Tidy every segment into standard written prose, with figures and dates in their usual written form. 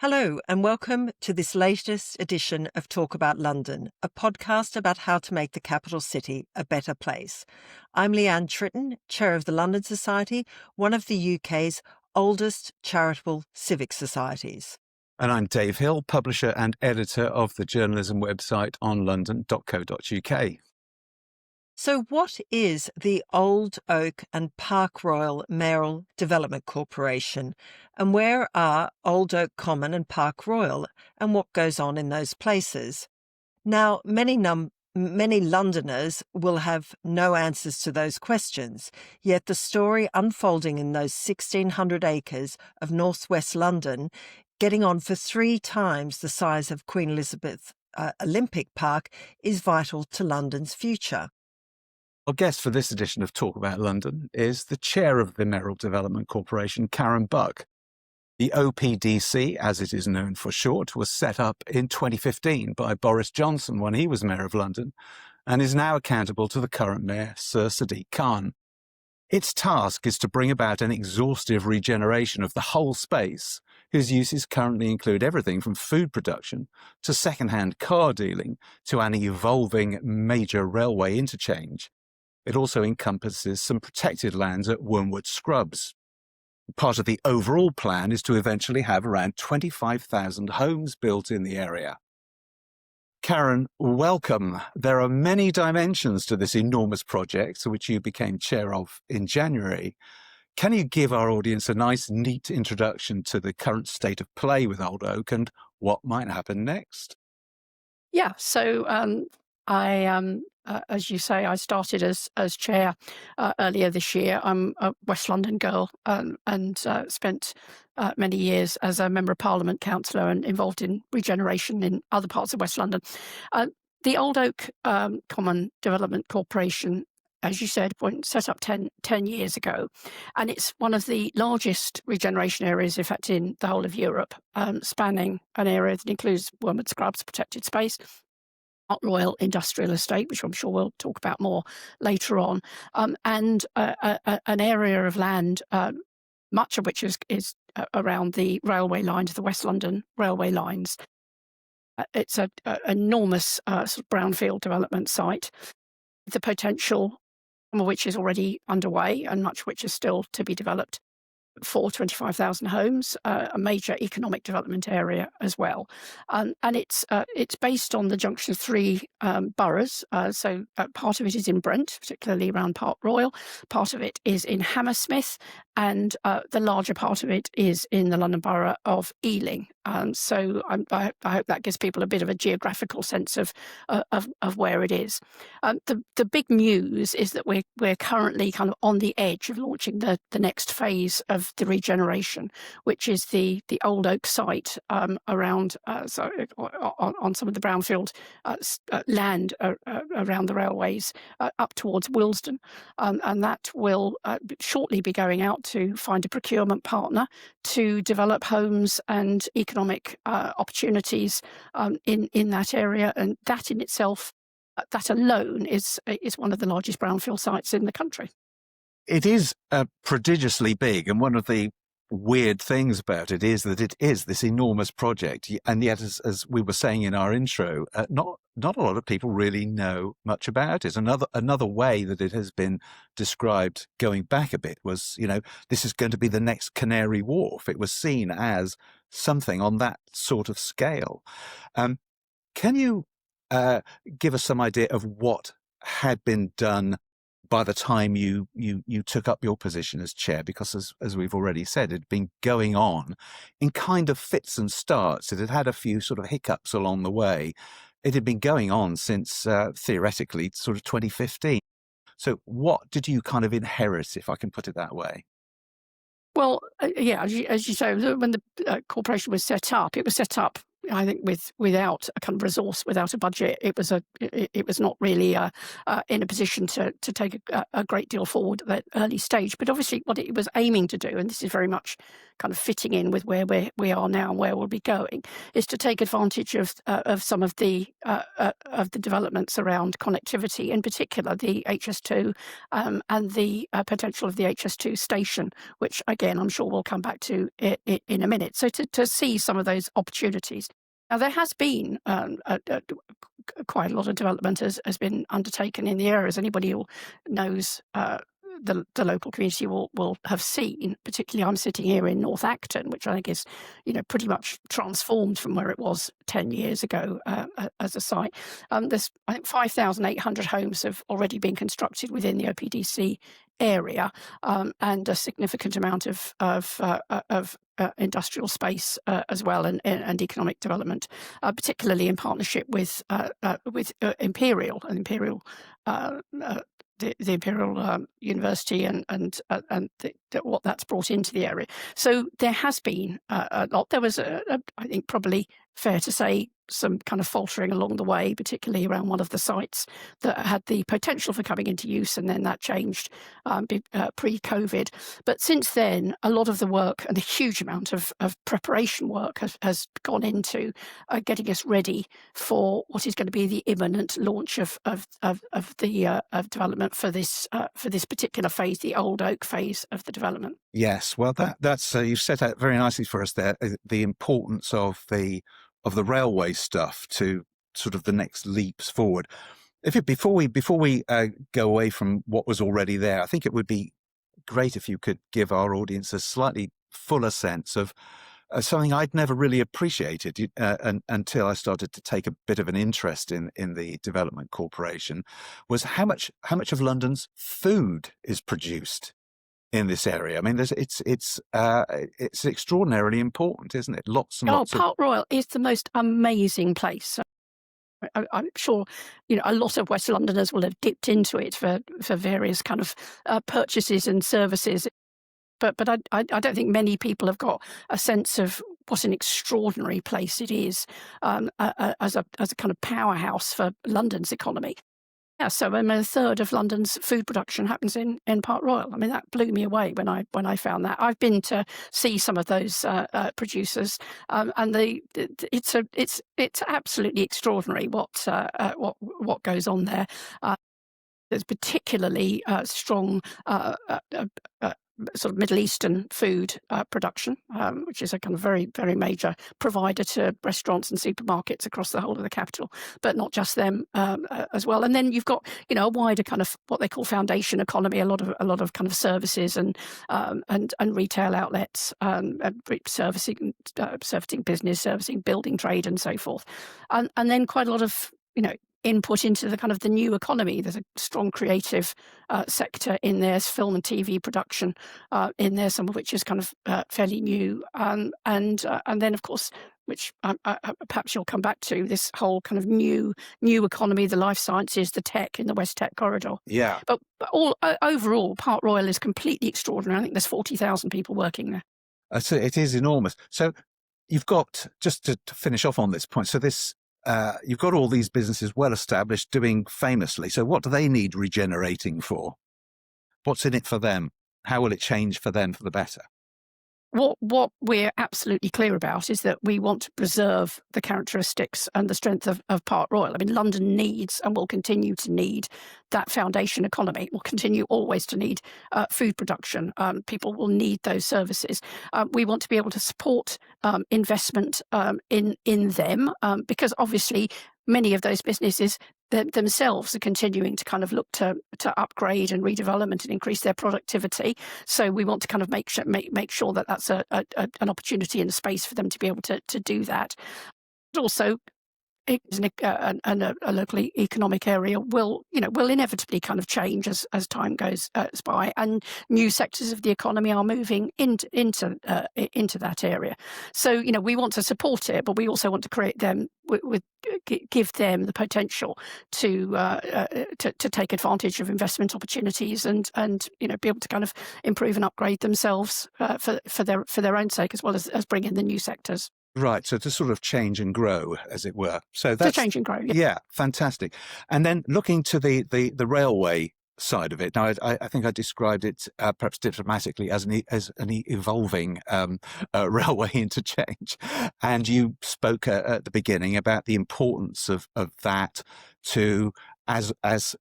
Hello, and welcome to this latest edition of Talk About London, a podcast about how to make the capital city a better place. I'm Leanne Tritton, Chair of the London Society, one of the UK's oldest charitable civic societies. And I'm Dave Hill, publisher and editor of the journalism website onlondon.co.uk. So what is the Old Oak and Park Royal Mayoral Development Corporation, and where are Old Oak Common and Park Royal, and what goes on in those places? Now, many Londoners will have no answers to those questions, yet the story unfolding in those 1,600 acres of northwest London, getting on for 3 times the size of Queen Elizabeth Olympic Park, is vital to London's future. Our guest for this edition of Talk About London is the chair of the Mayoral Development Corporation, Karen Buck. The OPDC, as it is known for short, was set up in 2015 by Boris Johnson when he was Mayor of London and is now accountable to the current Mayor, Sir Sadiq Khan. Its task is to bring about an exhaustive regeneration of the whole space, whose uses currently include everything from food production to second-hand car dealing to an evolving major railway interchange. It also encompasses some protected lands at Wormwood Scrubs. Part of the overall plan is to eventually have around 25,000 homes built in the area. Karen, welcome. There are many dimensions to this enormous project, which you became chair of in January. Can you give our audience a nice, neat introduction to the current state of play with Old Oak and what might happen next? Yeah, so as you say, I started as chair earlier this year. I'm a West London girl and spent many years as a Member of Parliament, councillor, and involved in regeneration in other parts of West London. The Old Oak Common Development Corporation, as you said, set up 10 years ago, and it's one of the largest regeneration areas, in fact, in the whole of Europe, spanning an area that includes Wormwood Scrubs, protected space, Park Royal Industrial Estate, which I'm sure we'll talk about more later on, and an area of land, much of which is around the railway lines, the West London railway lines. It's an enormous sort of brownfield development site, the potential, some of which is already underway and much of which is still to be developed, for 25,000 homes, a major economic development area as well. And it's based on the junction of 3 boroughs. So part of it is in Brent, particularly around Park Royal. Part of it is in Hammersmith, and the larger part of it is in the London Borough of Ealing. So I hope that gives people a bit of a geographical sense of where it is. The big news is that we're currently kind of on the edge of launching the next phase of the regeneration, which is the Old Oak site around on some of the brownfield land around the railways up towards Willesden, and that will shortly be going out to find a procurement partner to develop homes and economic opportunities in that area, and that in itself, that alone is one of the largest brownfield sites in the country. It is prodigiously big, and one of the weird things about it is that it is this enormous project, and yet, as we were saying in our intro, not a lot of people really know much about it. Another way that it has been described, going back a bit, was, this is going to be the next Canary Wharf. It was seen as something on that sort of scale. Can you give us some idea of what had been done by the time you took up your position as chair? Because as we've already said, it had been going on in kind of fits and starts. It had had a few sort of hiccups along the way. It had been going on since theoretically sort of 2015. So what did you kind of inherit, if I can put it that way? Well, yeah, as you say, when the corporation was set up, it was set up I think without a kind of resource, without a budget, it was not really in a position to take a great deal forward at that early stage. But obviously, what it was aiming to do, and this is very much kind of fitting in with where we are now and where we'll be going, is to take advantage of some of the developments around connectivity, in particular the HS2 and the potential of the HS2 station, which again I'm sure we'll come back to in a minute. So to see some of those opportunities. Now there has been quite a lot of development has been undertaken in the areas. Anybody who knows the local community will have seen. Particularly, I'm sitting here in North Acton, which I think is, pretty much transformed from where it was 10 years ago as a site. There's, I think, 5,800 homes have already been constructed within the OPDC area, and a significant amount of industrial space as well, and economic development, particularly in partnership with Imperial and Imperial. The Imperial University and what that's brought into the area. So there has been a lot. There was, I think, probably fair to say, some kind of faltering along the way, particularly around one of the sites that had the potential for coming into use, and then that changed pre-COVID. But since then, a lot of the work and a huge amount of preparation work has gone into getting us ready for what is going to be the imminent launch of the development for this particular phase, the Old Oak phase of the development. Yes, well, that's you've set out very nicely for us there the importance of the railway stuff to sort of the next leaps forward. Before we go away from what was already there, I think it would be great if you could give our audience a slightly fuller sense of something I'd never really appreciated until I started to take a bit of an interest in the Development Corporation, was how much of London's food is produced in this area. I mean, it's extraordinarily important, isn't it? Lots and lots. Park Royal is the most amazing place. I'm sure, a lot of West Londoners will have dipped into it for various kind of purchases and services. But I don't think many people have got a sense of what an extraordinary place it is as a kind of powerhouse for London's economy. Yeah, so a third of London's food production happens in Park Royal. I mean, that blew me away when I found that. I've been to see some of those producers, and it's absolutely extraordinary what goes on there. There's particularly strong sort of Middle Eastern food production, which is a kind of very, very major provider to restaurants and supermarkets across the whole of the capital, but not just them as well. And then you've got, a wider kind of what they call foundation economy, a lot of kind of services and retail outlets, and servicing business, servicing building trade, and so forth. And then quite a lot of, input into the kind of the new economy. There's a strong creative sector in there, film and TV production in there, some of which is kind of fairly new, and then of course, which perhaps you'll come back to, this whole kind of new economy, the life sciences, the tech in the West Tech corridor. Yeah. But overall, Park Royal is completely extraordinary. I think there's 40,000 people working there. So it is enormous. So you've got, just to finish off on this point, so this. You've got all these businesses well established, doing famously. So what do they need regenerating for? What's in it for them? How will it change for them for the better? What we're absolutely clear about is that we want to preserve the characteristics and the strength of Park Royal. I mean, London needs and will continue to need that foundation economy. Will continue always to need food production. People will need those services. We want to be able to support investment in them, because obviously many of those businesses themselves are continuing to kind of look to upgrade and redevelopment and increase their productivity. So we want to kind of make sure that that's an opportunity and a space for them to be able to do that. But also, a local economic area will inevitably kind of change as time goes by, and new sectors of the economy are moving into that area. So we want to support it, but we also want to create them give them the potential to take advantage of investment opportunities and be able to kind of improve and upgrade themselves for their own sake, as well as bring in the new sectors. Right. So to sort of change and grow, as it were. So To that's, change and grow. yeah, fantastic. And then looking to the railway side of it. Now, I think I described it perhaps diplomatically as an evolving railway interchange. And you spoke at the beginning about the importance of that to, as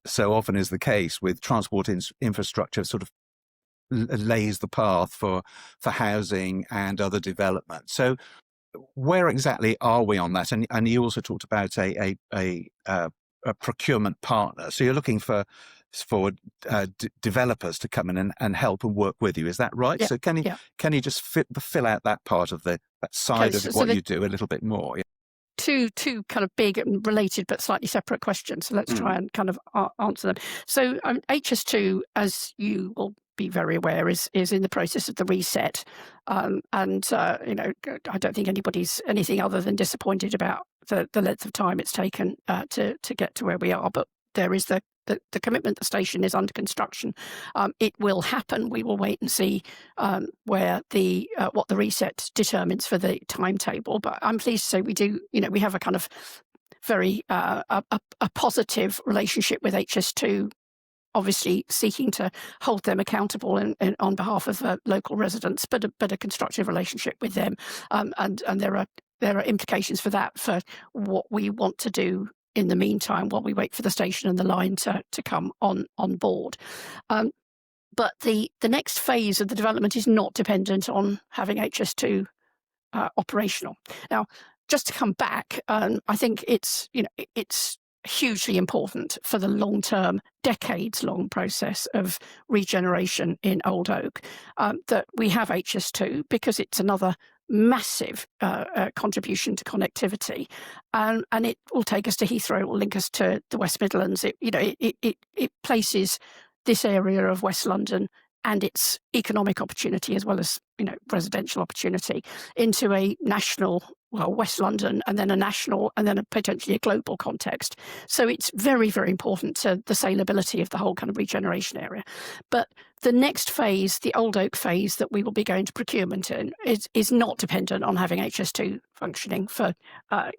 so often is the case with transport infrastructure, sort of lays the path for housing and other development. So where exactly are we on that? And you also talked about a procurement partner. So you're looking for developers to come in and help and work with you. Is that right? Yeah, So can you just fill out that part of that side of what you do a little bit more? Yeah. Two kind of big and related but slightly separate questions. So let's try and kind of answer them. So HS2, as you will be very aware, is in the process of the reset, and I don't think anybody's anything other than disappointed about the length of time it's taken to get to where we are. But there is the commitment. The station is under construction. It will happen. We will wait and see where what the reset determines for the timetable. But I'm pleased to say we have a kind of very a positive relationship with HS2. Obviously, seeking to hold them accountable and on behalf of local residents, but a constructive relationship with them, and there are implications for that for what we want to do in the meantime while we wait for the station and the line to come on board. But the next phase of the development is not dependent on having HS2 operational. Now, just to come back, I think it's hugely important for the long-term, decades-long process of regeneration in Old Oak that we have HS2, because it's another massive contribution to connectivity, and it will take us to Heathrow. It will link us to the West Midlands. It places this area of West London and its economic opportunity, as well as residential opportunity, into a national, West London, and then a national, and then potentially a global context. So it's very, very important to the saleability of the whole kind of regeneration area. But the next phase, the Old Oak phase that we will be going to procurement in, is not dependent on having HS2 functioning for our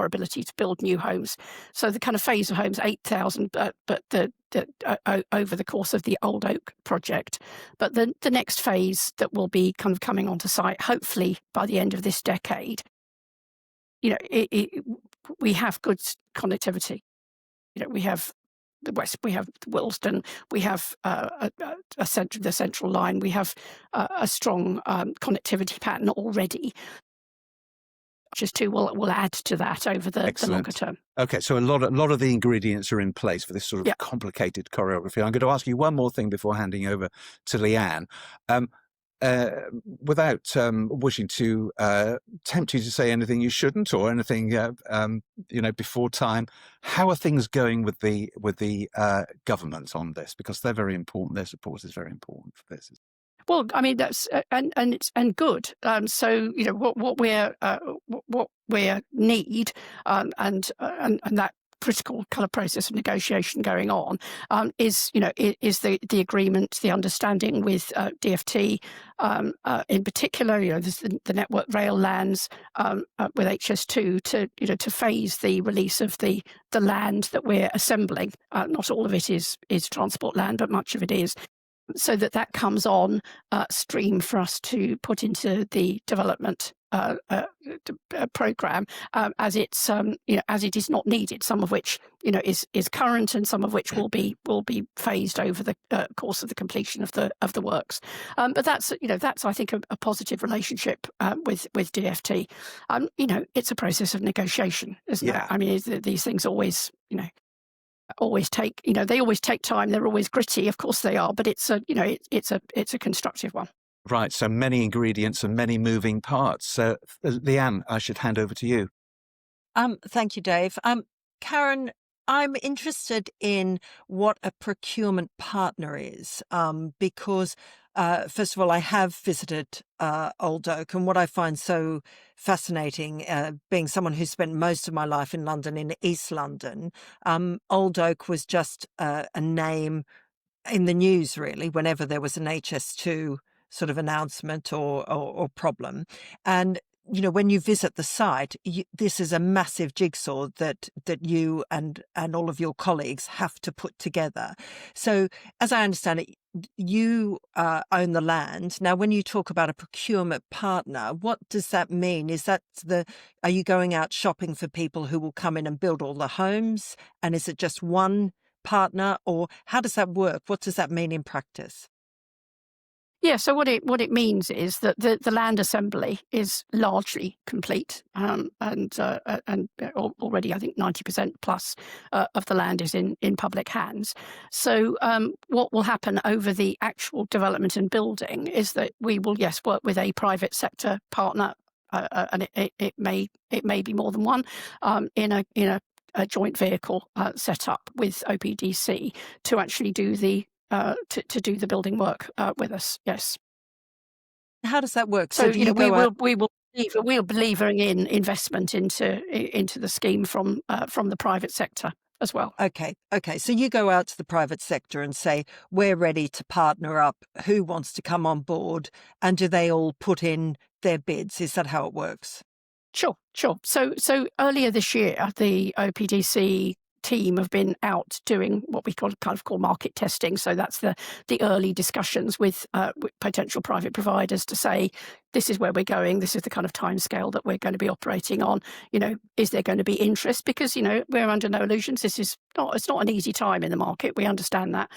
ability to build new homes. So the kind of phase of homes, 8,000, but over the course of the Old Oak project. But the next phase that will be kind of coming onto site, hopefully by the end of this decade, we have good connectivity. We have the West, we have Willesden, we have the central line, we have a strong connectivity pattern already. HS2 will add to that over the longer term. Okay, so a lot of the ingredients are in place for this sort of complicated choreography. I'm going to ask you one more thing before handing over to Leanne. Without wishing to tempt you to say anything you shouldn't, or anything before time, how are things going with the government on this? Because they're very important. Their support is very important for this. Well, I mean, that's and good. So what we need, and that critical kind of process of negotiation going on is the agreement, the understanding with DfT in particular. There's the Network Rail lands with HS2 to phase the release of the land that we're assembling. Not all of it is transport land, but much of it is. So that comes on stream for us to put into the development program as it's as it is not needed. Some of which is current, and some of which will be phased over the course of the completion of the works. But that's I think a positive relationship with DfT. It's a process of negotiation, isn't it? I mean, these things always take they always take time. They're always gritty, of course they are, but it's a constructive one. Right, so many ingredients and many moving parts. So Leanne, I should hand over to you. Thank you, Dave. Karen, I'm interested in what a procurement partner is, because first of all, I have visited Old Oak, and what I find so fascinating, being someone who spent most of my life in London, in East London, Old Oak was just a name in the news, really, whenever there was an HS2 sort of announcement or problem. And when you visit the site, this is a massive jigsaw that you and all of your colleagues have to put together. So, as I understand it, you own the land. Now, when you talk about a procurement partner, what does that mean? Are you going out shopping for people who will come in and build all the homes? And is it just one partner, or how does that work? What does that mean in practice? Yeah, so what it means is that the land assembly is largely complete, and already I think 90% plus of the land is in public hands. So what will happen over the actual development and building is that we will, yes, work with a private sector partner, and it may be more than one, in a joint vehicle set up with OPDC to actually do to do the building work with us. Yes. How does that work? So So do you we go out? will we're believing in investment into the scheme from the private sector as well. Okay. So you go out to the private sector and say, we're ready to partner up. Who wants to come on board? And do they all put in their bids? Is that how it works? Sure. So earlier this year, the OPDC team have been out doing what we kind of call market testing. So that's the early discussions with potential private providers to say, this is where we're going. This is the kind of timescale that we're going to be operating on. Is there going to be interest? Because we're under no illusions. It's not an easy time in the market. We understand that,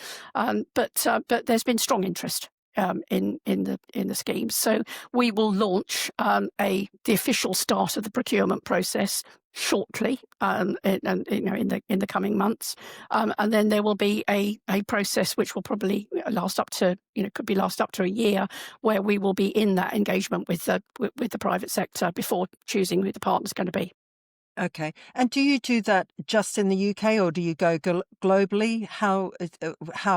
but there's been strong interest in the schemes. So we will launch the official start of the procurement process shortly, and in the coming months, and then there will be a process which will probably last up to a year, where we will be in that engagement with the private sector before choosing who the partner's going to be. Okay. And do you do that just in the UK, or do you go globally? How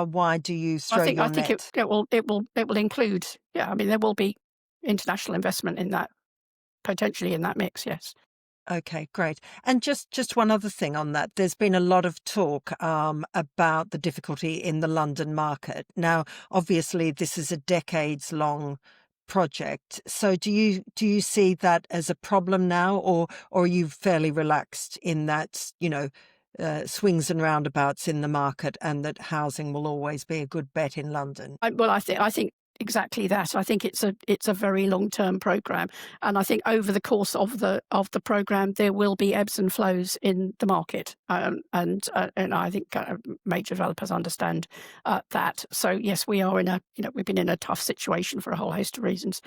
wide do you throw your I think net? it will include. Yeah, I mean there will be international investment in that, potentially in that mix. Yes. Okay, great. And just one other thing on that. There's been a lot of talk about the difficulty in the London market. Now, obviously, this is a decades-long project. So do you see that as a problem now, or are you fairly relaxed in that, swings and roundabouts in the market, and that housing will always be a good bet in London? I think exactly that. I think it's a very long-term program, and I think over the course of the program there will be ebbs and flows in the market, and I think major developers understand that. So yes, we are we've been in a tough situation for a whole host of reasons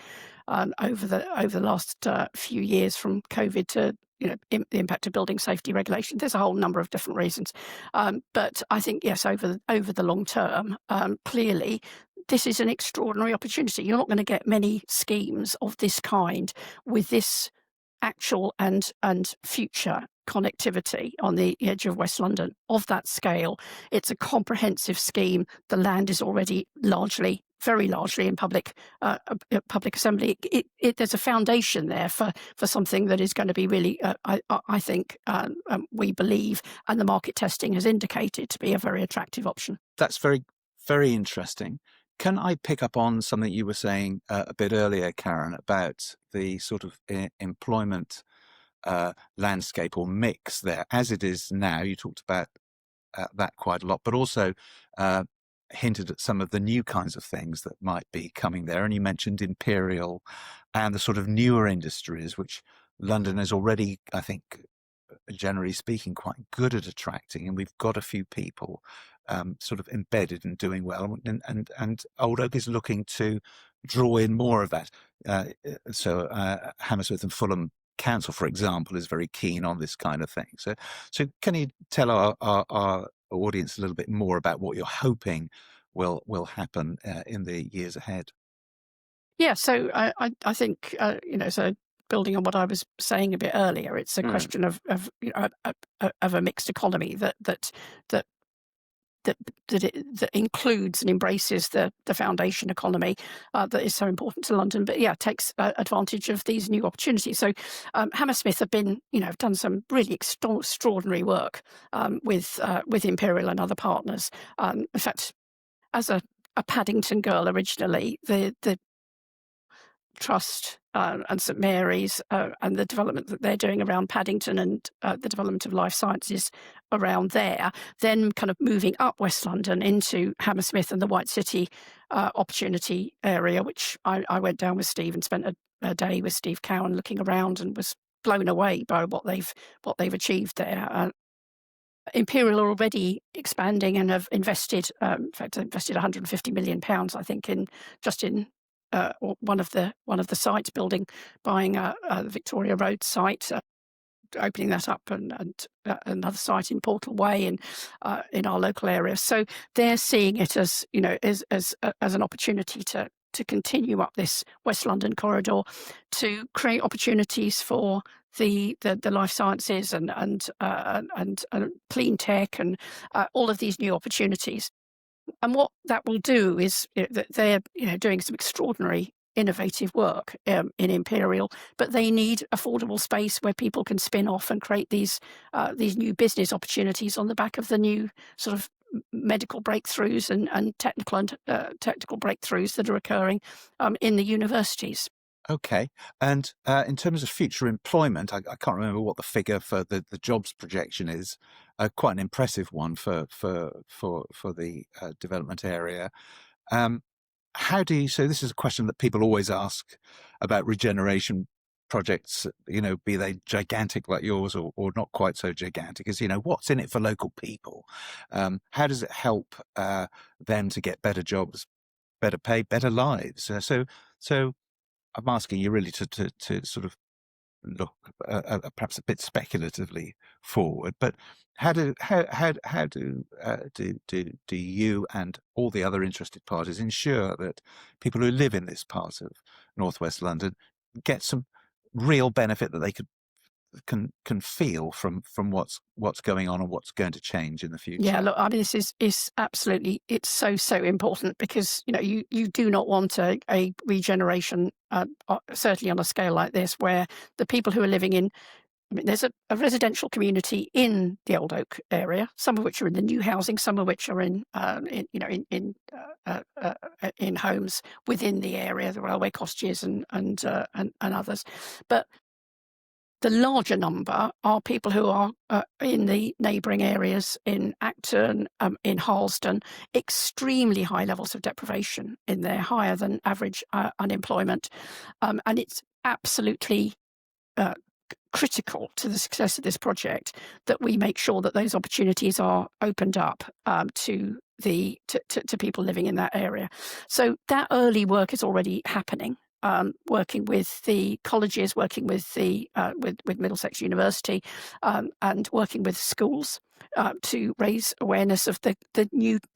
over the last few years, from COVID to the impact of building safety regulation. There's a whole number of different reasons, but I think yes, over the long term, clearly this is an extraordinary opportunity. You're not going to get many schemes of this kind with this actual and future connectivity on the edge of West London of that scale. It's a comprehensive scheme. The land is already very largely in public assembly. There's a foundation there for something that is going to be really, I think, we believe, and the market testing has indicated to be a very attractive option. That's very, very interesting. Can I pick up on something you were saying a bit earlier, Karen, about the sort of employment landscape or mix there as it is now? You talked about that quite a lot, but also hinted at some of the new kinds of things that might be coming there. And you mentioned Imperial and the sort of newer industries, which London is already, I think, generally speaking, quite good at attracting. And we've got a few people sort of embedded and doing well. And Old Oak is looking to draw in more of that. So Hammersmith and Fulham Council, for example, is very keen on this kind of thing. So can you tell our audience a little bit more about what you're hoping will happen in the years ahead? Yeah, so I think so building on what I was saying a bit earlier, it's a question of a mixed economy that includes and embraces the foundation economy that is so important to London, but takes advantage of these new opportunities. So Hammersmith have done some really extraordinary work with Imperial and other partners. In fact, as a Paddington girl originally, the Trust and St Mary's and the development that they're doing around Paddington and the development of life sciences around there, then kind of moving up West London into Hammersmith and the White City opportunity area, which I went down with Steve and spent a day with Steve Cowan looking around and was blown away by what they've achieved there. Imperial are already expanding and have invested, in fact, invested £150 million, I think, in one of the sites, buying the Victoria Road site, opening that up, and another site in Portal Way and in our local area. So they're seeing it as, you know, as an opportunity to continue up this West London corridor, to create opportunities for the life sciences and clean tech and all of these new opportunities. And what that will do is that they're, you know, doing some extraordinary innovative work in Imperial, but they need affordable space where people can spin off and create these new business opportunities on the back of the new sort of medical breakthroughs and technical breakthroughs that are occurring in the universities. Okay. And in terms of future employment, I can't remember what the figure for the jobs projection is. Quite an impressive one for the development area. So this is a question that people always ask about regeneration projects, you know, be they gigantic like yours or not quite so gigantic, is, you know, what's in it for local people? How does it help them to get better jobs, better pay, better lives? So I'm asking you really to sort of look perhaps a bit speculatively forward, but how do you and all the other interested parties ensure that people who live in this part of northwest London get some real benefit that they can feel from what's going on and what's going to change in the future? Yeah, look, I mean, this is absolutely, it's so important, because, you know, you do not want a regeneration, certainly on a scale like this, where the people who are living in, I mean, there's a residential community in the Old Oak area, some of which are in the new housing, some of which are in homes within the area, the railway cottages and others, but the larger number are people who are in the neighbouring areas, in Acton, in Harlesden, extremely high levels of deprivation in there, higher than average unemployment. And it's absolutely critical to the success of this project that we make sure that those opportunities are opened up to people living in that area. So that early work is already happening. Working with the colleges, working with with Middlesex University, and working with schools to raise awareness of the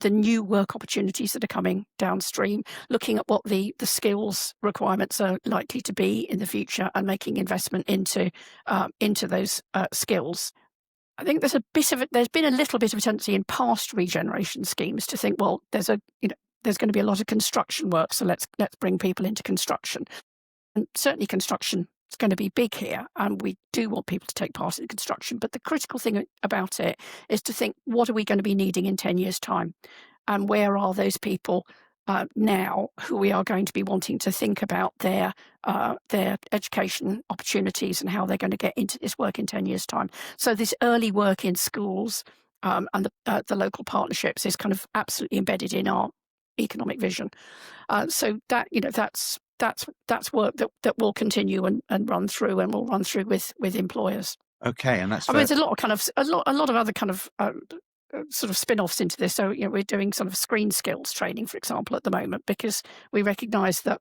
new work opportunities that are coming downstream, looking at what the skills requirements are likely to be in the future, and making investment into those skills. I think there's been a little bit of a tendency in past regeneration schemes to think, well, there's going to be a lot of construction work, so let's bring people into construction. And certainly construction is going to be big here, and we do want people to take part in construction. But the critical thing about it is to think, what are we going to be needing in 10 years' time? And where are those people now who we are going to be wanting to think about their education opportunities and how they're going to get into this work in 10 years' time? So this early work in schools and the local partnerships is kind of absolutely embedded in our economic vision. So that, you know, that's work that will continue and run through, and will run through with employers. Okay, and that's. I mean, there's a lot of other kind of sort of spin-offs into this. So, you know, we're doing sort of screen skills training, for example, at the moment, because we recognise that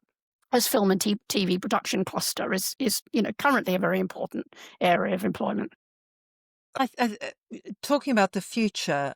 as film and TV production cluster is you know, currently a very important area of employment. Talking about the future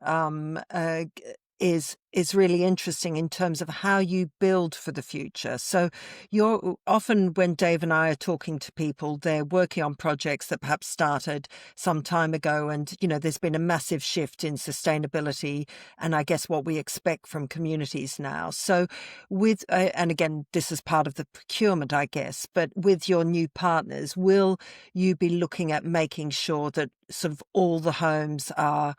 is really interesting in terms of how you build for the future. So you're often, when Dave and I are talking to people, they're working on projects that perhaps started some time ago, and, you know, there's been a massive shift in sustainability and I guess what we expect from communities now. So with and again, this is part of the procurement, I guess, but with your new partners, will you be looking at making sure that sort of all the homes are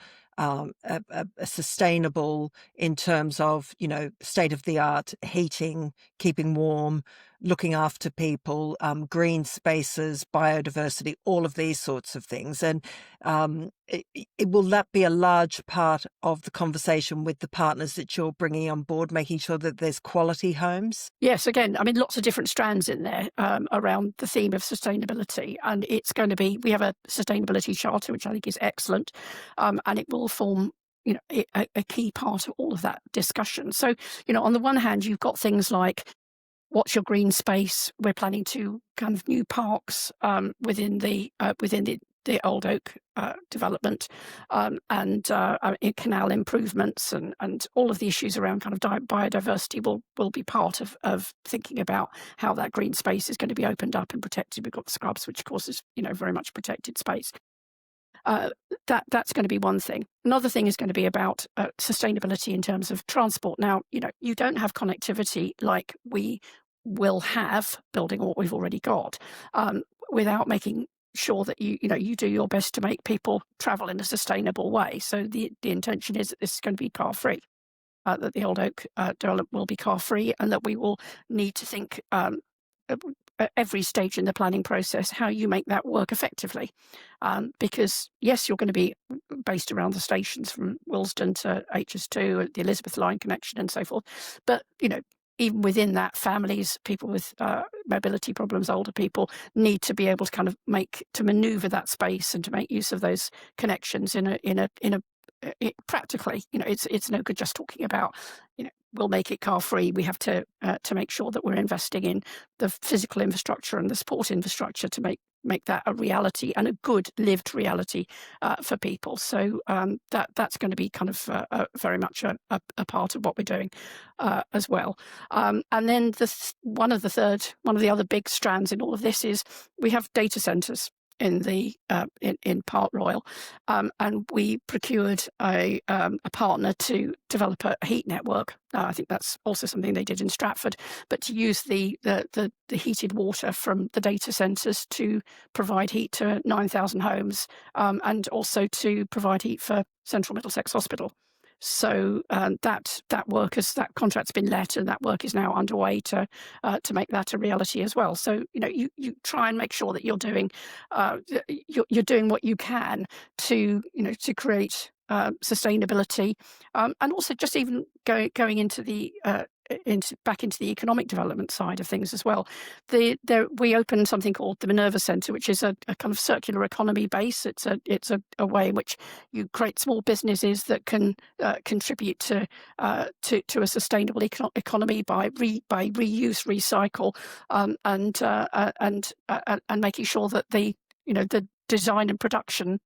sustainable in terms of, you know, state of the art heating, keeping warm, looking after people, green spaces, biodiversity, all of these sorts of things. And will that be a large part of the conversation with the partners that you're bringing on board, making sure that there's quality homes? Yes, again, I mean, lots of different strands in there around the theme of sustainability. And it's going to be, we have a sustainability charter, which I think is excellent, and it will form a key part of all of that discussion. So, on the one hand, you've got things like, what's your green space? We're planning to kind of new parks within the Old Oak development, and canal improvements, and all of the issues around kind of biodiversity will be part of thinking about how that green space is going to be opened up and protected. We've got the scrubs, which of course is very much protected space. That's going to be one thing. Another thing is going to be about sustainability in terms of transport. Now, you don't have connectivity like we will have building what we've already got without making sure that you do your best to make people travel in a sustainable way. So the intention is that this is going to be car free, that the Old Oak development will be car free, and that we will need to think at every stage in the planning process how you make that work effectively, because yes, you're going to be based around the stations from Willesden to HS2, the Elizabeth line connection and so forth, but even within that, families, people with mobility problems, older people, need to be able to kind of maneuver that space and to make use of those connections practically. It's no good just talking about we'll make it car free. We have to make sure that we're investing in the physical infrastructure and the support infrastructure to make that a reality, and a good lived reality for people. So that's going to be kind of very much a part of what we're doing as well. And then one of the other big strands in all of this is we have data centres in Park Royal, and we procured a partner to develop a heat network. I think that's also something they did in Stratford, but to use the heated water from the data centres to provide heat to 9,000 homes, and also to provide heat for Central Middlesex Hospital. So that contract's been let, and that work is now underway to make that a reality as well. So you try and make sure that you're doing what you can to create sustainability, and also just even going into back into the economic development side of things as well. We opened something called the Minerva Centre, which is a kind of circular economy base. It's a way in which you create small businesses that can contribute to a sustainable economy by reuse, recycle, and making sure that the design and production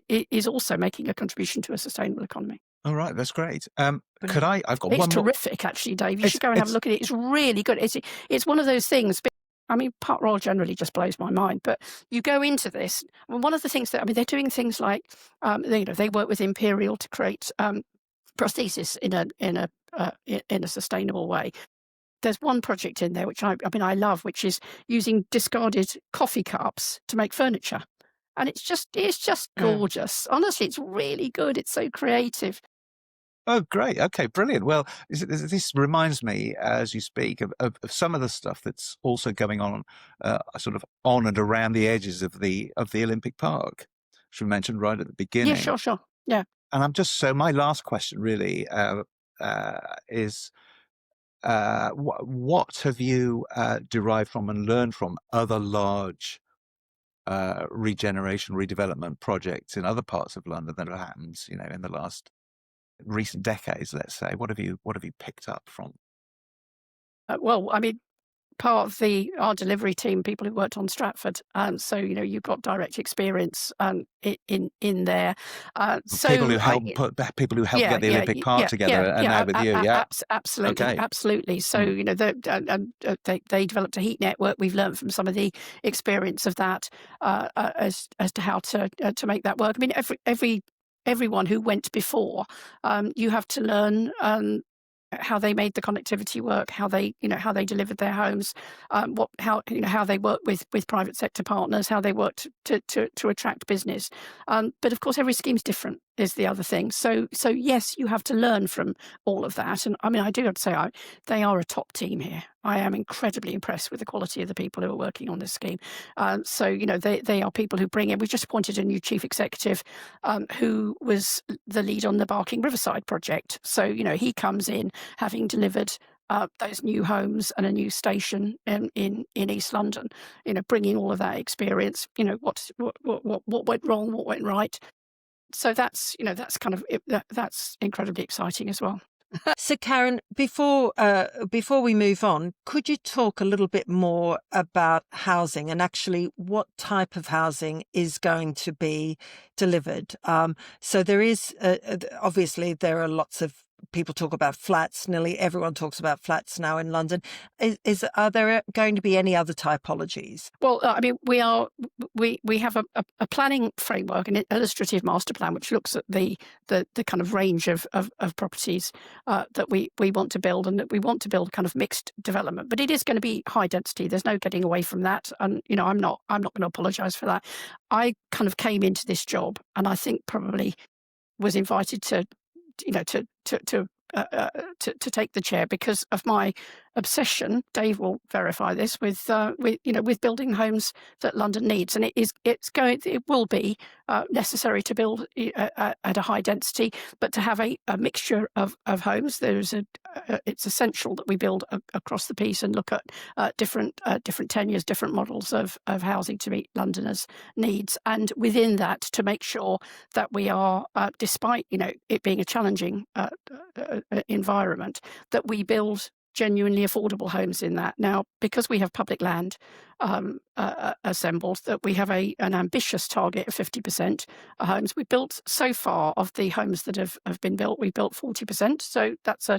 is also making a contribution to a sustainable economy. All right, that's great. Could I? I've got one more. It's terrific, actually, Dave. You should go and have a look at it. It's really good. It's one of those things. I mean, Park Royal generally just blows my mind. But you go into this, and one of the things they're doing things like, they work with Imperial to create prosthesis in a sustainable way. There's one project in there which I love, which is using discarded coffee cups to make furniture, and it's just gorgeous. Honestly, it's really good. It's so creative. Oh, great. Okay, brilliant. Well, this reminds me, as you speak, of some of the stuff that's also going on, sort of on and around the edges of the Olympic Park, which we mentioned right at the beginning. Yeah, sure. Yeah. And my last question really is, what have you derived from and learned from other large regeneration, redevelopment projects in other parts of London that have happened, in the last recent decades, let's say? What have you picked up from? Well, I mean, part of our delivery team, people who worked on Stratford, so you've got direct experience in there. So people who helped get the Olympic Park together, and now with you, absolutely, okay. Absolutely. So they developed a heat network. We've learned from some of the experience of that as to how to make that work. I mean, everyone who went before, you have to learn how they made the connectivity work, how they delivered their homes, how they work with private sector partners, how they worked to attract business. But of course, every scheme's different. is the other thing. So yes, you have to learn from all of that. And I mean, I do have to say, they are a top team here. I am incredibly impressed with the quality of the people who are working on this scheme. So, you know, they are people who bring in. We just appointed a new chief executive who was the lead on the Barking Riverside project. So, you know, he comes in having delivered those new homes and a new station in East London. You know, bringing all of that experience. You know, what went wrong, what went right. So that's, you know, that's kind of that's incredibly exciting as well. So, Karen, before we move on, could you talk a little bit more about housing and actually what type of housing is going to be delivered? So there is obviously there are lots of people talk about flats. Nearly everyone talks about flats now in London. Are there going to be any other typologies? Well, I mean, we have a planning framework, an illustrative master plan, which looks at the kind of range of properties that we want to build, and that we want to build kind of mixed development. But it is going to be high density. There's no getting away from that. And you know, I'm not going to apologise for that. I kind of came into this job, and I think probably was invited to, you know, to take the chair because of my obsession. Dave will verify this with building homes that London needs, and it will be necessary to build at a high density, but to have a mixture of homes. It's essential that we build across the piece and look at different tenures, different models of housing to meet Londoners' needs, and within that to make sure that we are, despite, you know, it being a challenging environment, that we build genuinely affordable homes in that. Now, because we have public land assembled, that we have an ambitious target of 50% homes. We built so far of the homes that have been built, we built 40%. So that's I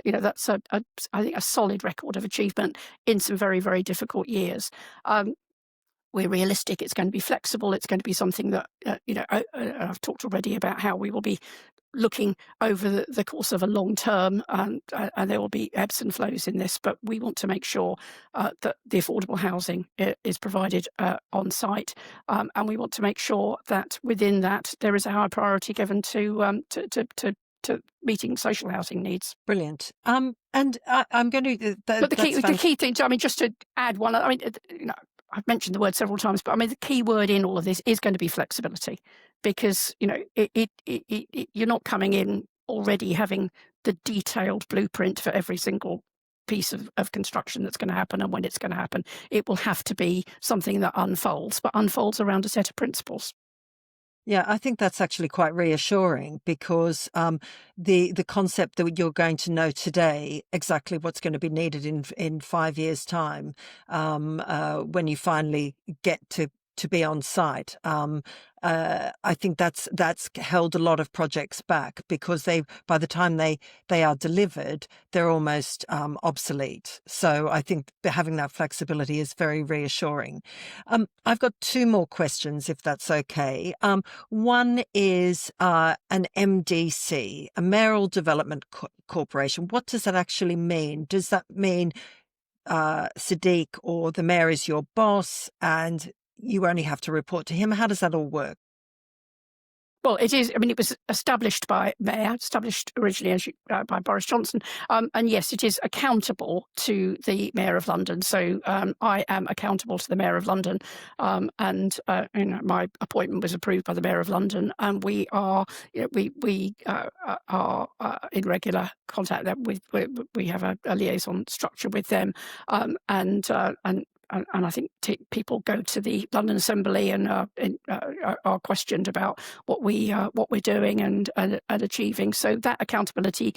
think a solid record of achievement in some very, very difficult years. We're realistic. It's going to be flexible. It's going to be something that, I've talked already about how we will be looking over the course of a long term, and there will be ebbs and flows in this, but we want to make sure that the affordable housing is provided on site, and we want to make sure that within that there is a high priority given to meeting social housing needs. Brilliant. And I'm going to. But the key thing, I mean, just to add one, I mean, you know, I've mentioned the word several times, but I mean, the key word in all of this is going to be flexibility, because, you know, you're not coming in already having the detailed blueprint for every single piece of construction that's going to happen and when it's going to happen. It will have to be something that unfolds around a set of principles. Yeah, I think that's actually quite reassuring, because the concept that you're going to know today exactly what's going to be needed in 5 years' time, when you finally get to be on site. I think that's held a lot of projects back, because by the time they are delivered, they're almost obsolete. So I think having that flexibility is very reassuring. I've got two more questions, if that's okay. One is an MDC, a mayoral development corporation. What does that actually mean? Does that mean Sadiq or the mayor is your boss and you only have to report to him? How does that all work? Well, it is. I mean, it was established by Mayor, established originally by Boris Johnson, and yes, it is accountable to the Mayor of London. So I am accountable to the Mayor of London, and you know, my appointment was approved by the Mayor of London, and we are, you know, we are in regular contact. We have a liaison structure with them, and I think people go to the London Assembly and are questioned about what we're doing and achieving. So that accountability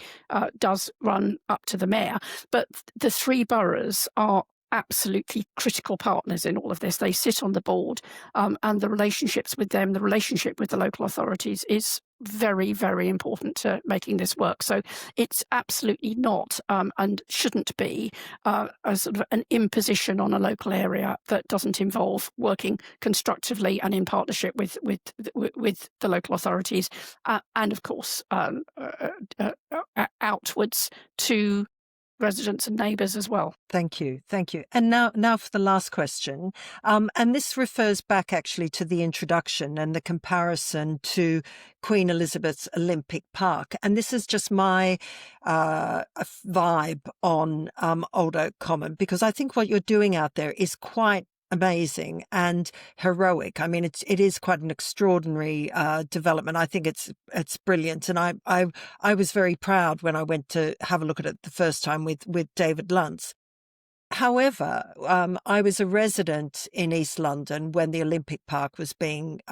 does run up to the mayor. But the three boroughs are absolutely critical partners in all of this. They sit on the board, and the relationships with them, the relationship with the local authorities is very, very important to making this work. So it's absolutely not and shouldn't be a sort of an imposition on a local area that doesn't involve working constructively and in partnership with the local authorities, and of course outwards to residents and neighbours as well. Thank you. Thank you. And now for the last question. And this refers back actually to the introduction and the comparison to Queen Elizabeth's Olympic Park. And this is just my vibe on Old Oak Common, because I think what you're doing out there is quite amazing and heroic. I mean, it is quite an extraordinary development. I think it's brilliant, and I was very proud when I went to have a look at it the first time with David Luntz. However, I was a resident in East London when the Olympic Park was being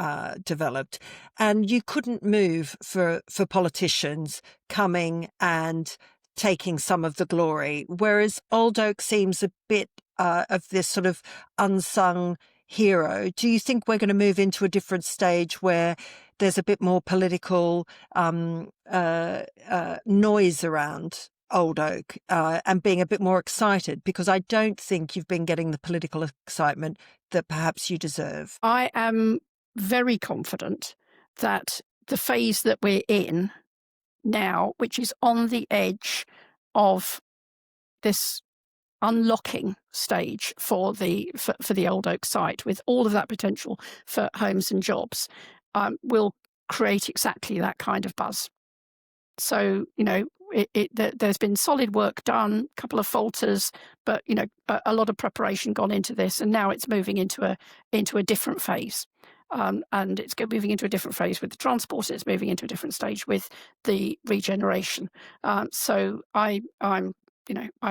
developed, and you couldn't move for politicians coming and taking some of the glory, whereas Old Oak seems a bit of this sort of unsung hero. Do you think we're going to move into a different stage where there's a bit more political noise around Old Oak and being a bit more excited? Because I don't think you've been getting the political excitement that perhaps you deserve. I am very confident that the phase that we're in now, which is on the edge of this unlocking stage for the Old Oak site, with all of that potential for homes and jobs, will create exactly that kind of buzz. So, there's been solid work done, a couple of falters, but a lot of preparation gone into this, and now it's moving into a different phase. And it's moving into a different phase with the transport. It's moving into a different stage with the regeneration. So I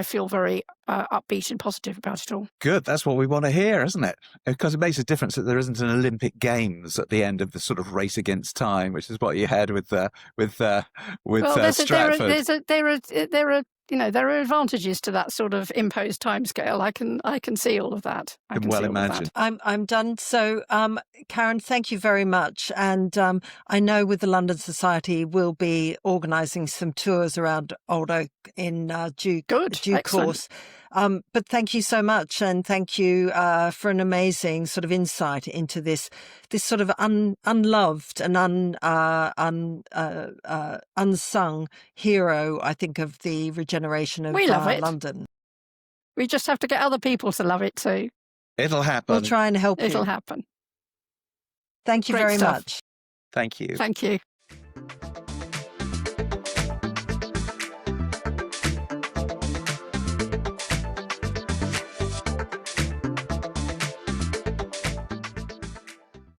feel very upbeat and positive about it all. Good. That's what we want to hear, isn't it? Because it makes a difference that there isn't an Olympic Games at the end of the sort of race against time, which is what you had with Stratford. There are advantages to that sort of imposed timescale. I can see all of that. I can well see all of imagine. that. I'm done. So, Karen, thank you very much. And I know with the London Society, we'll be organising some tours around Old Oak in due course. But thank you so much, and thank you for an amazing sort of insight into this sort of unloved and unsung hero, I think, of the regeneration of We love it. London. We just have to get other people to love it too. It'll happen. We'll try and help you. It'll happen. Thank you Great very stuff. much. Thank you. Thank you.